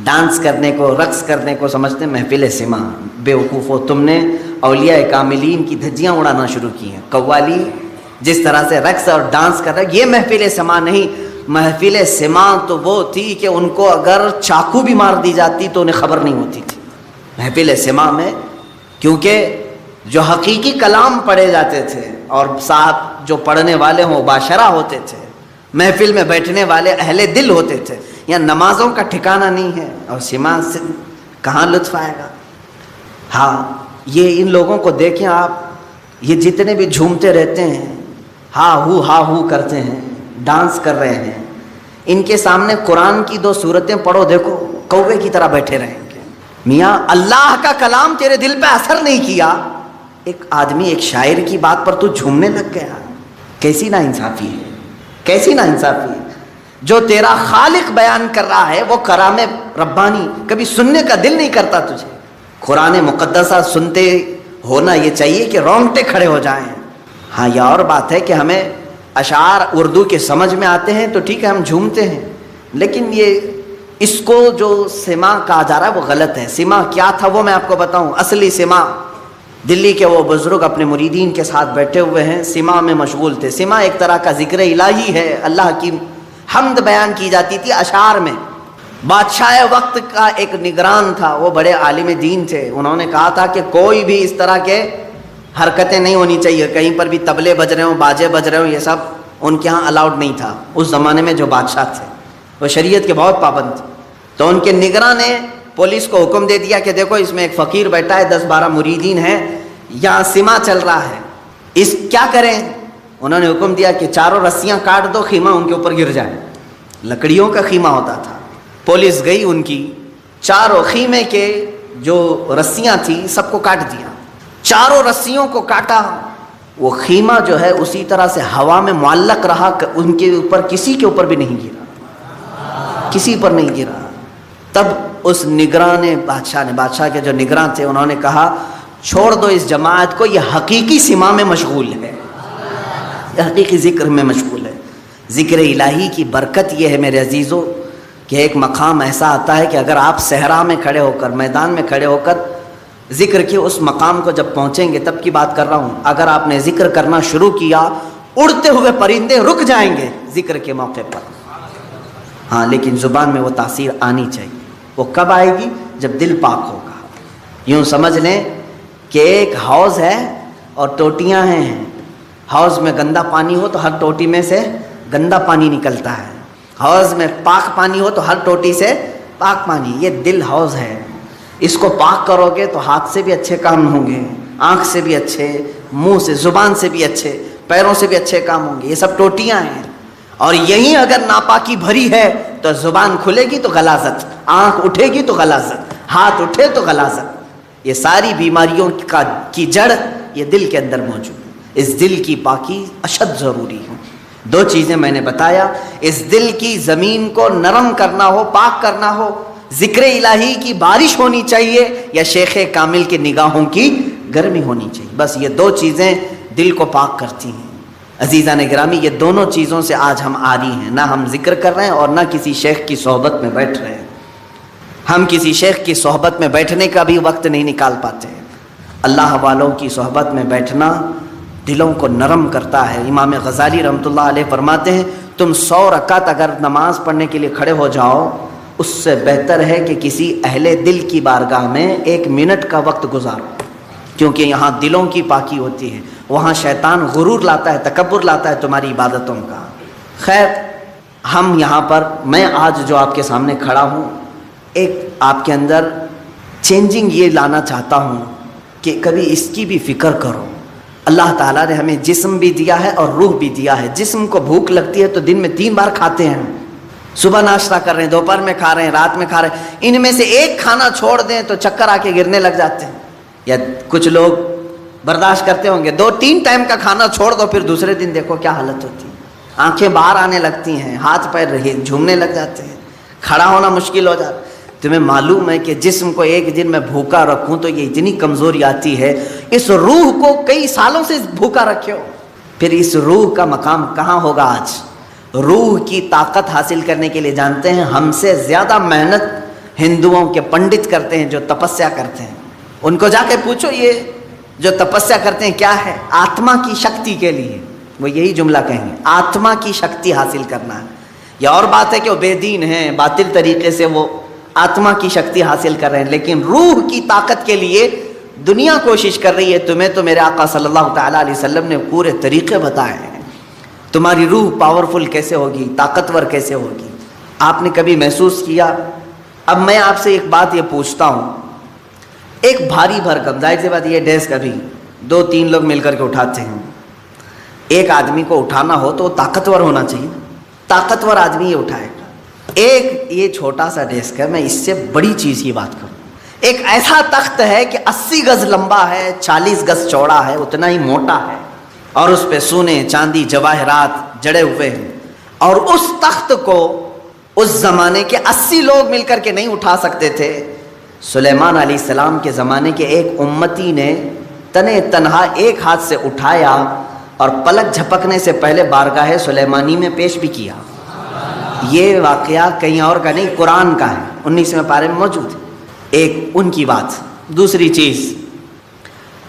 ڈانس کرنے کو، رقص کرنے کو سمجھتے ہیں محفل سماع. بے وقوفو، تم نے اولیاء کاملین کی دھجیاں اڑانا شروع کی ہیں. قوالی جس طرح سے رقص اور ڈانس کر رہے ہیں، یہ محفل سماع نہیں. محفل سماع تو وہ تھی کہ ان کو اگر چاقو بھی مار دی جاتی تو انہیں خبر نہیں ہوتی تھی. محفل سماع میں کیونکہ جو حقیقی کلام پڑھے جاتے تھے اور صاحب جو پڑھنے والے ہوں باشرہ ہوتے تھے، محفل میں بیٹھنے والے اہل دل ہوتے تھے. یا نمازوں کا ٹھکانہ نہیں ہے اور سماع سے کہاں لطف آئے گا. ہاں یہ ان لوگوں کو دیکھیں آپ، یہ جتنے بھی جھومتے رہتے ہیں، ہا ہو کرتے ہیں، ڈانس کر رہے ہیں، ان کے سامنے قرآن کی 2 سورتیں پڑھو، دیکھو کوے کی طرح بیٹھے رہیں گے. میاں اللہ کا کلام تیرے دل پہ اثر نہیں کیا، ایک آدمی ایک شاعر کی بات پر تو جھومنے لگ گیا. کیسی نا انصافی ہے، کیسی نا انصافی ہے. جو تیرا خالق بیان کر رہا ہے وہ کلام ربانی، کبھی سننے کا دل نہیں کرتا تجھے. قرآن مقدسہ سنتے ہونا یہ چاہیے کہ رونگٹے کھڑے ہو جائیں. ہاں یہ اور بات ہے کہ ہمیں اشعار اردو کے سمجھ میں آتے ہیں تو ٹھیک ہے ہم جھومتے ہیں، لیکن یہ اس کو جو سماع کہا جا رہا ہے وہ غلط ہے. سماع کیا تھا وہ میں آپ کو بتاؤں. اصلی سماع، دلی کے وہ بزرگ اپنے مریدین کے ساتھ بیٹھے ہوئے ہیں، سماع میں مشغول تھے. سماع ایک طرح کا ذکر الہی ہے، اللہ کی حمد بیان کی جاتی تھی اشعار میں. بادشاہ وقت کا ایک نگران تھا، وہ بڑے عالم دین تھے. انہوں نے کہا تھا کہ کوئی بھی اس طرح کے حرکتیں نہیں ہونی چاہیے، کہیں پر بھی طبلے بج رہے ہوں، باجے بج رہے ہوں، یہ سب ان کے ہاں الاؤڈ نہیں تھا. اس زمانے میں جو بادشاہ تھے وہ شریعت کے بہت پابند تھے. تو ان کے نگراں نے پولیس کو حکم دے دیا کہ دیکھو اس میں ایک فقیر بیٹھا ہے، 10-12 مریدین ہیں، یہاں سماع چل رہا ہے، اس کیا کریں. انہوں نے حکم دیا کہ 4 رسیاں کاٹ دو، خیمہ ان کے اوپر گر جائے. لکڑیوں کا خیمہ ہوتا تھا. پولیس گئی، ان کی 4 خیمے کے جو رسیاں تھیں سب کو کاٹ دیا. 4 رسیوں کو کاٹا. وہ خیمہ جو ہے اسی طرح سے ہوا میں معلق رہا، ان کے اوپر کسی کے اوپر بھی نہیں گرا، کسی پر نہیں گرا. تب اس نگراں نے بادشاہ کے جو نگراں تھے انہوں نے کہا چھوڑ دو اس جماعت کو، یہ حقیقی سماع میں مشغول ہے، یہ حقیقی ذکر میں مشغول ہے. ذکر الہی کی برکت یہ ہے میرے عزیزو کہ ایک مقام ایسا آتا ہے کہ اگر آپ صحرا میں کھڑے ہو کر، میدان میں کھڑے ہو کر ذکر کے اس مقام کو جب پہنچیں گے، تب کی بات کر رہا ہوں، اگر آپ نے ذکر کرنا شروع کیا اڑتے ہوئے پرندے رک جائیں گے ذکر کے موقع پر. ہاں لیکن زبان میں وہ تاثیر آنی چاہیے. وہ کب آئے گی؟ جب دل پاک ہوگا. یوں سمجھ لیں کہ ایک حوض ہے اور ٹوٹیاں ہیں. حوض میں گندا پانی ہو تو ہر ٹوٹی میں سے گندا پانی نکلتا ہے. حوض میں پاک پانی ہو تو ہر ٹوٹی سے پاک پانی. یہ دل حوض ہے، اس کو پاک کرو گے تو ہاتھ سے بھی اچھے کام ہوں گے، آنکھ سے بھی اچھے، منہ سے، زبان سے بھی اچھے، پیروں سے بھی اچھے کام ہوں گے. یہ سب ٹوٹیاں ہیں. اور یہیں اگر ناپاکی بھری ہے تو زبان کھلے گی تو غلاظت، آنکھ اٹھے گی تو غلاظت، ہاتھ اٹھے تو غلاظت. یہ ساری بیماریوں کی جڑ یہ دل کے اندر موجود ہے. اس دل کی پاکی اشد ضروری ہے. 2 چیزیں میں نے بتایا. اس دل کی زمین کو نرم کرنا ہو، پاک کرنا ہو، ذکر الہی کی بارش ہونی چاہیے یا شیخ کامل کی نگاہوں کی گرمی ہونی چاہیے. بس یہ 2 چیزیں دل کو پاک کرتی ہیں. عزیزان گرامی، یہ دونوں چیزوں سے آج ہم عاری ہیں. نہ ہم ذکر کر رہے ہیں اور نہ کسی شیخ کی صحبت میں بیٹھ رہے ہیں. ہم کسی شیخ کی صحبت میں بیٹھنے کا بھی وقت نہیں نکال پاتے. اللہ والوں کی صحبت میں بیٹھنا دلوں کو نرم کرتا ہے. امام غزالی رحمۃ اللہ علیہ فرماتے ہیں تم 100 رکعت اگر نماز پڑھنے کے لیے کھڑے ہو جاؤ اس سے بہتر ہے کہ کسی اہل دل کی بارگاہ میں 1 منٹ کا وقت گزارو، کیونکہ یہاں دلوں کی پاکی ہوتی ہے. وہاں شیطان غرور لاتا ہے، تکبر لاتا ہے تمہاری عبادتوں کا. خیر، ہم یہاں پر، میں آج جو آپ کے سامنے کھڑا ہوں، ایک آپ کے اندر چینجنگ یہ لانا چاہتا ہوں کہ کبھی اس کی بھی فکر کرو. اللہ تعالیٰ نے ہمیں جسم بھی دیا ہے اور روح بھی دیا ہے. جسم کو بھوک لگتی ہے تو دن میں 3 بار کھاتے ہیں، صبح ناشتہ کر رہے ہیں، دوپہر میں کھا رہے ہیں، رات میں کھا رہے ہیں. ان میں سے ایک کھانا چھوڑ دیں تو چکر آ کے گرنے لگ جاتے ہیں. یا کچھ لوگ برداشت کرتے ہوں گے، 2-3 ٹائم کا کھانا چھوڑ دو، پھر دوسرے دن دیکھو کیا حالت ہوتی ہے. آنکھیں باہر آنے لگتی ہیں، ہاتھ پیر جھومنے لگ جاتے ہیں، کھڑا ہونا مشکل ہو جاتا ہے. تمہیں معلوم ہے کہ جسم کو ایک دن میں بھوکا رکھوں تو یہ اتنی کمزوری آتی ہے. اس روح کو کئی سالوں سے بھوکا رکھے ہو، پھر اس روح کا مقام کہاں ہوگا آج؟ روح کی طاقت حاصل کرنے کے لیے جانتے ہیں ہم سے زیادہ محنت ہندوؤں کے پنڈت کرتے ہیں جو تپسیا کرتے ہیں. ان کو جا کے پوچھو یہ جو تپسیا کرتے ہیں کیا ہے؟ آتما کی شکتی کے لیے. وہ یہی جملہ کہیں گے، آتما کی شکتی حاصل کرنا ہے. یہ اور بات ہے کہ وہ بے دین ہیں، باطل طریقے سے وہ آتما کی شکتی حاصل کر رہے ہیں، لیکن روح کی طاقت کے لیے دنیا کوشش کر رہی ہے. تمہیں تو میرے آقا صلی اللہ تعالیٰ علیہ وسلم نے پورے طریقے بتائے ہیں. تمہاری روح پاورفل کیسے ہوگی، طاقتور کیسے ہوگی، آپ نے کبھی محسوس کیا؟ اب میں آپ سے ایک بات یہ پوچھتا ہوں، ایک بھاری بھرکم، ظاہر سی بات یہ ڈیسک ابھی 2-3 لوگ مل کر کے اٹھاتے ہیں. ایک آدمی کو اٹھانا ہو تو وہ طاقتور ہونا چاہیے، طاقتور آدمی یہ اٹھائے گا. ایک یہ چھوٹا سا ڈیسک ہے، میں اس سے بڑی چیز کی بات کروں. ایک ایسا تخت ہے کہ 80 گز لمبا ہے، 40 گز چوڑا ہے، اتنا ہی موٹا ہے، اور اس پہ سونے چاندی جواہرات جڑے ہوئے ہیں. اور اس تخت کو اس زمانے کے 80 لوگ مل کر کے نہیں اٹھا سکتے تھے. سلیمان علیہ السلام کے زمانے کے ایک امتی نے تنے تنہا ایک ہاتھ سے اٹھایا اور پلک جھپکنے سے پہلے بارگاہ سلیمانی میں پیش بھی کیا. یہ واقعہ کہیں اور کا نہیں، قرآن کا ہے، 19ویں پارے میں موجود ہے. ایک ان کی بات. دوسری چیز،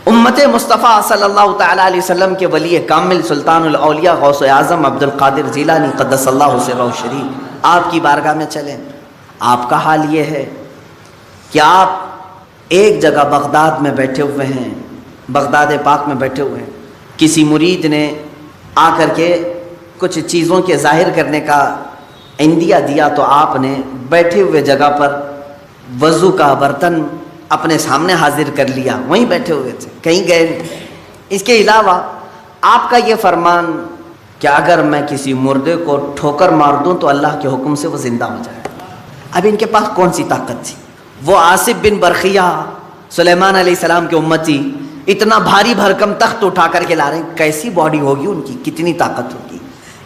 امت مصطفیٰ صلی اللہ تعالیٰ علیہ وسلم کے ولی کامل سلطان الاولیاء غوث اعظم عبد القادر جیلانی قدس اللہ سرہ شریف آپ کی بارگاہ میں چلیں. آپ کا حال یہ ہے کہ آپ ایک جگہ بغداد میں بیٹھے ہوئے ہیں، بغداد پاک میں بیٹھے ہوئے ہیں. کسی مرید نے آ کر کے کچھ چیزوں کے ظاہر کرنے کا عندیہ دیا تو آپ نے بیٹھے ہوئے جگہ پر وضو کا برتن اپنے سامنے حاضر کر لیا، وہیں بیٹھے ہوئے تھے، کہیں گئے نہیں. اس کے علاوہ آپ کا یہ فرمان کہ اگر میں کسی مردے کو ٹھوکر مار دوں تو اللہ کے حکم سے وہ زندہ ہو جائے. اب ان کے پاس کون سی طاقت تھی؟ وہ آصف بن برخیہ سلیمان علیہ السلام کے امتی اتنا بھاری بھرکم تخت اٹھا کر کے لا رہے ہیں، کیسی باڈی ہوگی ان کی، کتنی طاقت ہوگی.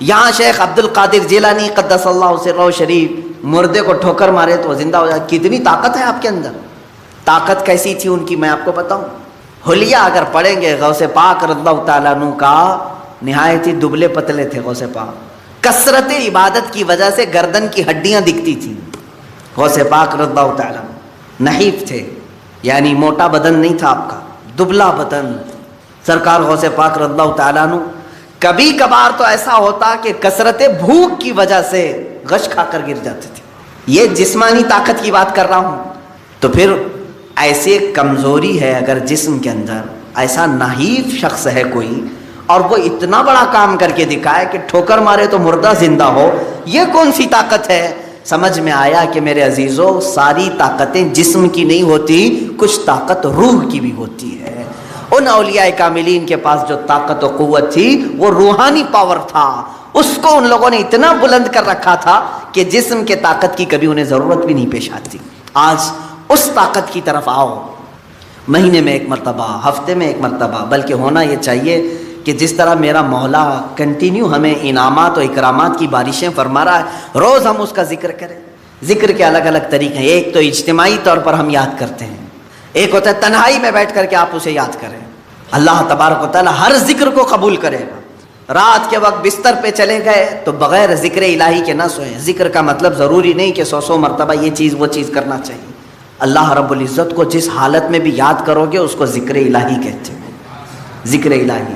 یہاں شیخ عبد القادر جیلانی قدس اللہ سرہ شریف مردے کو ٹھوکر مارے تو وہ زندہ ہو جائے. کتنی طاقت ہے آپ کے اندر. طاقت کیسی تھی ان کی میں آپ کو بتاؤں. حلیہ اگر پڑھیں گے غوث پاک رضی اللہ تعالیٰ عنہ کا، نہایت ہی دبلے پتلے تھے غوث پاک. کثرت عبادت کی وجہ سے گردن کی ہڈیاں دکھتی تھیں. غوث پاک رضی اللہ تعالیٰ نحیف تھے، یعنی موٹا بدن نہیں تھا آپ کا، دبلا بدن. سرکار غوث پاک رضی اللہ تعالیٰ عنہ کبھی کبھار تو ایسا ہوتا کہ کثرت بھوک کی وجہ سے غش کھا کر گر جاتے تھے. یہ جسمانی طاقت کی بات کر رہا ہوں. تو پھر ایسے کمزوری ہے اگر جسم کے اندر، ایسا نحیف شخص ہے کوئی اور وہ اتنا بڑا کام کر کے دکھائے کہ ٹھوکر مارے تو مردہ زندہ ہو، یہ کون سی طاقت ہے؟ سمجھ میں آیا کہ میرے عزیزوں ساری طاقتیں جسم کی نہیں ہوتی، کچھ طاقت روح کی بھی ہوتی ہے. ان اولیاء کاملین کے پاس جو طاقت و قوت تھی وہ روحانی پاور تھا. اس کو ان لوگوں نے اتنا بلند کر رکھا تھا کہ جسم کے طاقت کی کبھی انہیں ضرورت بھی نہیں پیش آتی. آج اس طاقت کی طرف آؤ. مہینے میں ایک مرتبہ، ہفتے میں ایک مرتبہ، بلکہ ہونا یہ چاہیے کہ جس طرح میرا مولا کنٹینیو ہمیں انعامات و اکرامات کی بارشیں فرما رہا ہے، روز ہم اس کا ذکر کریں. ذکر کے الگ الگ طریقے ہیں. ایک تو اجتماعی طور پر ہم یاد کرتے ہیں، ایک ہوتا ہے تنہائی میں بیٹھ کر کے آپ اسے یاد کریں. اللہ تبارک و تعالیٰ ہر ذکر کو قبول کرے گا. رات کے وقت بستر پہ چلے گئے تو بغیر ذکر الہی کے نہ سوئیں. ذکر کا مطلب ضروری نہیں کہ 100 مرتبہ یہ چیز وہ چیز کرنا چاہیے. اللہ رب العزت کو جس حالت میں بھی یاد کرو گے اس کو ذکر الہی کہتے ہیں. ذکر الہی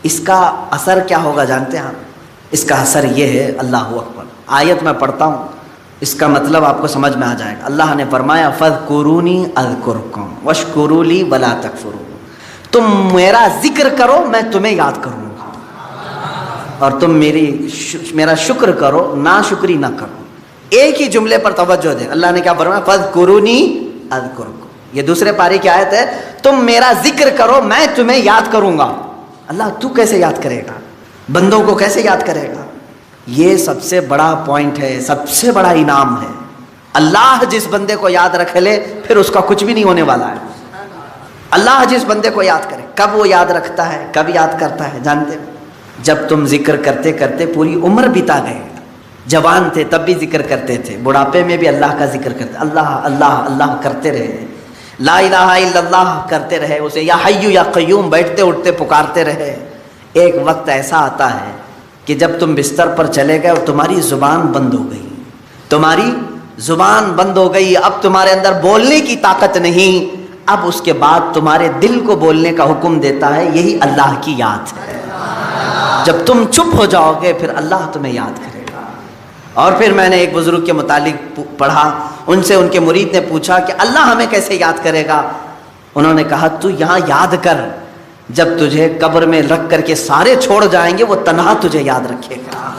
اس کا اثر کیا ہوگا جانتے ہیں آپ؟ اس کا اثر یہ ہے، اللہ اکبر. آیت میں پڑھتا ہوں، اس کا مطلب آپ کو سمجھ میں آ جائے گا. اللہ نے فرمایا فَاذْكُرُونِي أَذْكُرْكُمْ وَاشْكُرُوا لِي وَلَا تَكْفُرُونَ. تم میرا ذکر کرو میں تمہیں یاد کروں گا، اور تم میرا شکر کرو، ناشکری نہ کرو. ایک ہی جملے پر توجہ دیں. اللہ نے کیا فرمایا؟ فَاذْكُرُونِي أَذْكُرْكُمْ. یہ دوسرے پارے کی آیت ہے. تم میرا ذکر کرو میں تمہیں یاد کروں گا. اللہ تو کیسے یاد کرے گا؟ بندوں کو کیسے یاد کرے گا؟ یہ سب سے بڑا پوائنٹ ہے، سب سے بڑا انعام ہے. اللہ جس بندے کو یاد رکھ لے پھر اس کا کچھ بھی نہیں ہونے والا ہے. اللہ جس بندے کو یاد کرے. کب وہ یاد رکھتا ہے، کب یاد کرتا ہے جانتے ہو؟ جب تم ذکر کرتے کرتے پوری عمر بتا گئے. جوان تھے تب بھی ذکر کرتے تھے، بڑھاپے میں بھی اللہ کا ذکر کرتے، اللہ اللہ اللہ کرتے رہے، لا الہ الا اللہ کرتے رہے، اسے یا حی یا قیوم بیٹھتے اٹھتے پکارتے رہے. ایک وقت ایسا آتا ہے کہ جب تم بستر پر چلے گئے اور تمہاری زبان بند ہو گئی، تمہاری زبان بند ہو گئی، اب تمہارے اندر بولنے کی طاقت نہیں. اب اس کے بعد تمہارے دل کو بولنے کا حکم دیتا ہے. یہی اللہ کی یاد ہے. جب تم چپ ہو جاؤ گے پھر اللہ تمہیں یاد کرے گا. اور پھر میں نے ایک بزرگ کے متعلق پڑھا، ان سے ان کے مرید نے پوچھا کہ اللہ ہمیں کیسے یاد کرے گا؟ انہوں نے کہا تو یہاں یاد کر، جب تجھے قبر میں رکھ کر کے سارے چھوڑ جائیں گے وہ تنہا تجھے یاد رکھے گا.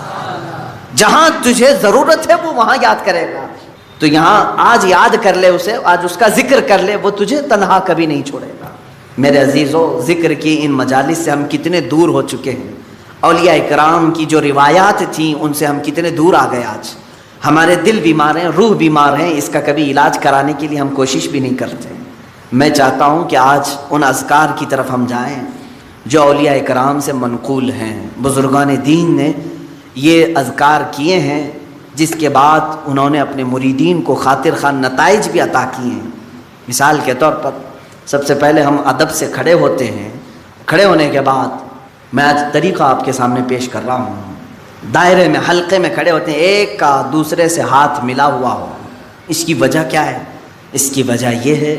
جہاں تجھے ضرورت ہے وہ وہاں یاد کرے گا. تو یہاں آج یاد کر لے اسے، آج اس کا ذکر کر لے، وہ تجھے تنہا کبھی نہیں چھوڑے گا. میرے عزیزو، ذکر کی ان مجالس سے ہم کتنے دور ہو چکے ہیں. اولیاء اکرام کی جو روایات تھیں ان سے ہم کتنے دور آ گئے. آج ہمارے دل بیمار ہیں، روح بیمار ہیں، اس کا کبھی علاج کرانے کے لیے ہم کوشش بھی نہیں کرتے. میں چاہتا ہوں کہ آج ان اذکار کی طرف ہم جائیں جو اولیاء اکرام سے منقول ہیں. بزرگان دین نے یہ اذکار کیے ہیں جس کے بعد انہوں نے اپنے مریدین کو خاطر خواہ نتائج بھی عطا کیے ہیں. مثال کے طور پر سب سے پہلے ہم ادب سے کھڑے ہوتے ہیں. کھڑے ہونے کے بعد میں آج طریقہ آپ کے سامنے پیش کر رہا ہوں. دائرے میں، حلقے میں کھڑے ہوتے ہیں، ایک کا دوسرے سے ہاتھ ملا ہوا ہو. اس کی وجہ کیا ہے؟ اس کی وجہ یہ ہے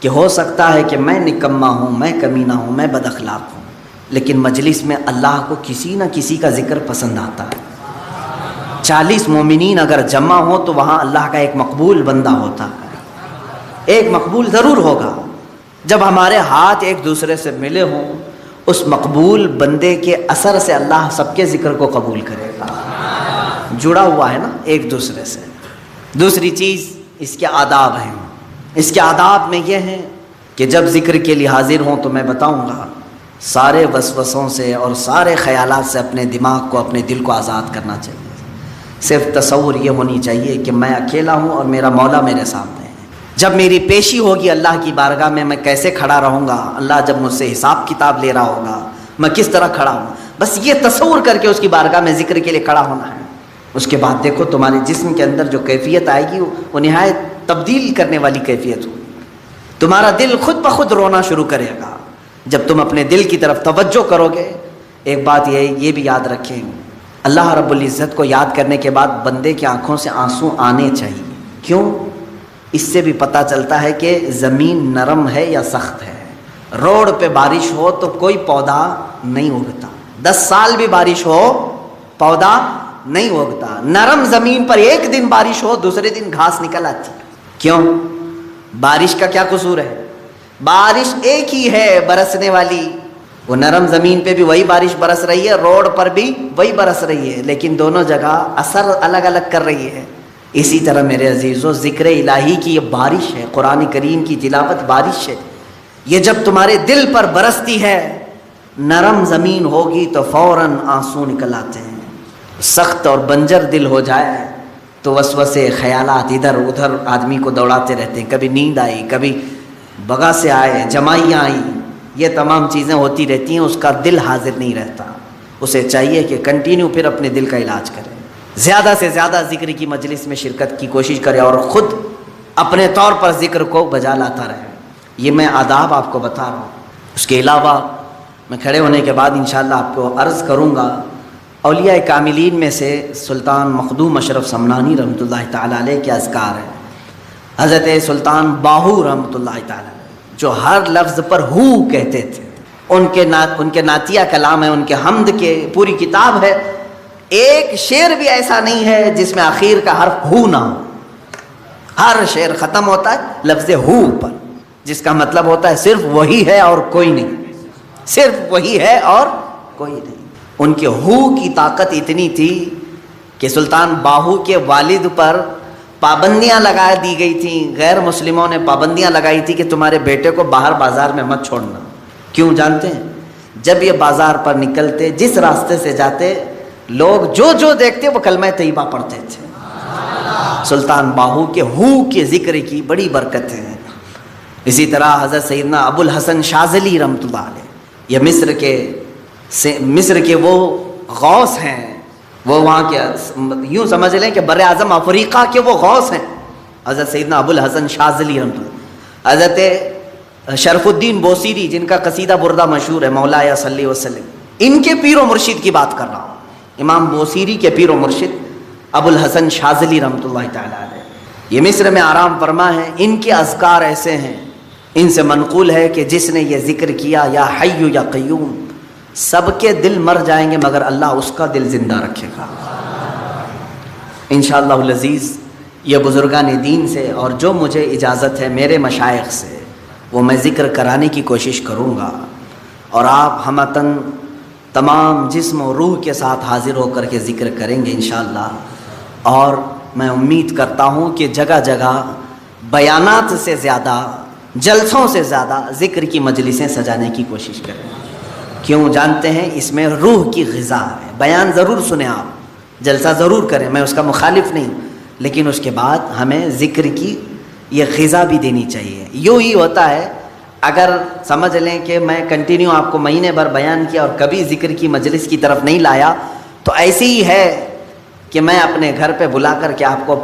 کہ ہو سکتا ہے کہ میں نکما ہوں، میں کمینہ ہوں، میں بد اخلاق ہوں، لیکن مجلس میں اللہ کو کسی نہ کسی کا ذکر پسند آتا ہے. 40 مومنین اگر جمع ہو تو وہاں اللہ کا ایک مقبول بندہ ہوتا ہے. ایک مقبول ضرور ہوگا. جب ہمارے ہاتھ ایک دوسرے سے ملے ہوں اس مقبول بندے کے اثر سے اللہ سب کے ذکر کو قبول کرے گا. جڑا ہوا ہے نا ایک دوسرے سے. دوسری چیز اس کے آداب ہیں. اس کے آداب میں یہ ہیں کہ جب ذکر کے لیے حاضر ہوں تو میں بتاؤں گا سارے وسوسوں سے اور سارے خیالات سے اپنے دماغ کو، اپنے دل کو آزاد کرنا چاہیے. صرف تصور یہ ہونی چاہیے کہ میں اکیلا ہوں اور میرا مولا میرے سامنے ہے. جب میری پیشی ہوگی اللہ کی بارگاہ میں کیسے کھڑا رہوں گا، اللہ جب مجھ سے حساب کتاب لے رہا ہوگا میں کس طرح کھڑا ہوں. بس یہ تصور کر کے اس کی بارگاہ میں ذکر کے لیے کھڑا ہونا ہے. اس کے بعد دیکھو تمہارے جسم کے اندر جو کیفیت آئے گی وہ نہایت تبدیل کرنے والی کیفیت ہوگی. تمہارا دل خود بخود رونا شروع کرے گا جب تم اپنے دل کی طرف توجہ کرو گے. ایک بات یہ بھی یاد رکھیں، اللہ رب العزت کو یاد کرنے کے بعد بندے کی آنکھوں سے آنسو آنے چاہیے. کیوں؟ اس سے بھی پتہ چلتا ہے کہ زمین نرم ہے یا سخت ہے. روڈ پہ بارش ہو تو کوئی پودا نہیں اگتا. 10 سال بھی بارش ہو پودا نہیں اگتا. نرم زمین پر ایک دن بارش ہو دوسرے دن گھاس نکل آتی. کیوں؟ بارش کا کیا قصور ہے؟ بارش ایک ہی ہے برسنے والی. وہ نرم زمین پہ بھی وہی بارش برس رہی ہے، روڈ پر بھی وہی برس رہی ہے، لیکن دونوں جگہ اثر الگ الگ کر رہی ہے. اسی طرح میرے عزیزو ذکر الہی کی یہ بارش ہے، قرآن کریم کی تلاوت بارش ہے. یہ جب تمہارے دل پر برستی ہے، نرم زمین ہوگی تو فوراً آنسو نکل آتے ہیں. سخت اور بنجر دل ہو جائے تو وسوسے خیالات ادھر ادھر آدمی کو دوڑاتے رہتے ہیں. کبھی نیند آئی، کبھی بغا سے آئے، جمائیاں آئیں، یہ تمام چیزیں ہوتی رہتی ہیں. اس کا دل حاضر نہیں رہتا. اسے چاہیے کہ کنٹینیو پھر اپنے دل کا علاج کرے، زیادہ سے زیادہ ذکر کی مجلس میں شرکت کی کوشش کرے اور خود اپنے طور پر ذکر کو بجا لاتا رہے. یہ میں آداب آپ کو بتا رہا ہوں. اس کے علاوہ میں کھڑے ہونے کے بعد انشاءاللہ آپ کو عرض کروں گا، اولیاء کاملین میں سے سلطان مخدوم اشرف سمنانی رحمۃ اللہ تعالیٰ علیہ کے اذکار ہیں، حضرت سلطان باہو رحمۃ اللہ تعالیٰ علیہ جو ہر لفظ پر ہو کہتے تھے، ان کے نعتیہ کلام ہے، ان کے حمد کے پوری کتاب ہے، ایک شعر بھی ایسا نہیں ہے جس میں آخر کا حرف ہو نہ ہو، ہر شعر ختم ہوتا ہے لفظ ہو پر، جس کا مطلب ہوتا ہے صرف وہی ہے اور کوئی نہیں، صرف وہی ہے اور کوئی نہیں۔ ان کے ہو کی طاقت اتنی تھی کہ سلطان باہو کے والد پر پابندیاں لگا دی گئی تھیں، غیر مسلموں نے پابندیاں لگائی تھی کہ تمہارے بیٹے کو باہر بازار میں مت چھوڑنا۔ کیوں جانتے ہیں؟ جب یہ بازار پر نکلتے، جس راستے سے جاتے، لوگ جو دیکھتے وہ کلمہ طیبہ پڑھتے تھے۔ سلطان باہو کے ہو کے ذکر کی بڑی برکتیں ہیں۔ اسی طرح حضرت سیدنا ابو الحسن شاذلی رحمۃ اللہ علیہ، یہ مصر کے وہ غوث ہیں، وہ وہاں کے یوں سمجھ لیں کہ بر اعظم افریقہ کے وہ غوث ہیں، حضرت سیدنا ابو الحسن شاذلی رحمۃ اللہ۔ حضرت شرف الدین بوصیری جن کا قصیدہ بردہ مشہور ہے، مولایا صلی وسلم، ان کے پیر و مرشد کی بات کر رہا ہوں، امام بوصیری کے پیر و مرشد ابو الحسن شاذلی رحمۃ اللہ تعالیٰ علیہ، یہ مصر میں آرام فرما ہے۔ ان کے اذکار ایسے ہیں، ان سے منقول ہے کہ جس نے یہ ذکر کیا یا حی یا قیوم، سب کے دل مر جائیں گے مگر اللہ اس کا دل زندہ رکھے گا انشاءاللہ العزیز۔ یہ بزرگان دین سے اور جو مجھے اجازت ہے میرے مشائخ سے، وہ میں ذکر کرانے کی کوشش کروں گا، اور آپ ہمتن تمام جسم و روح کے ساتھ حاضر ہو کر کے ذکر کریں گے انشاءاللہ۔ اور میں امید کرتا ہوں کہ جگہ جگہ بیانات سے زیادہ، جلسوں سے زیادہ ذکر کی مجلسیں سجانے کی کوشش کریں۔ کیوں جانتے ہیں؟ اس میں روح کی غذا ہے۔ بیان ضرور سنیں آپ، جلسہ ضرور کریں، میں اس کا مخالف نہیں، لیکن اس کے بعد ہمیں ذکر کی یہ غذا بھی دینی چاہیے۔ یوں ہی ہوتا ہے، اگر سمجھ لیں کہ میں کنٹینیو آپ کو مہینے بھر بیان کیا اور کبھی ذکر کی مجلس کی طرف نہیں لایا، تو ایسے ہی ہے کہ میں اپنے گھر پہ بلا کر کے آپ کو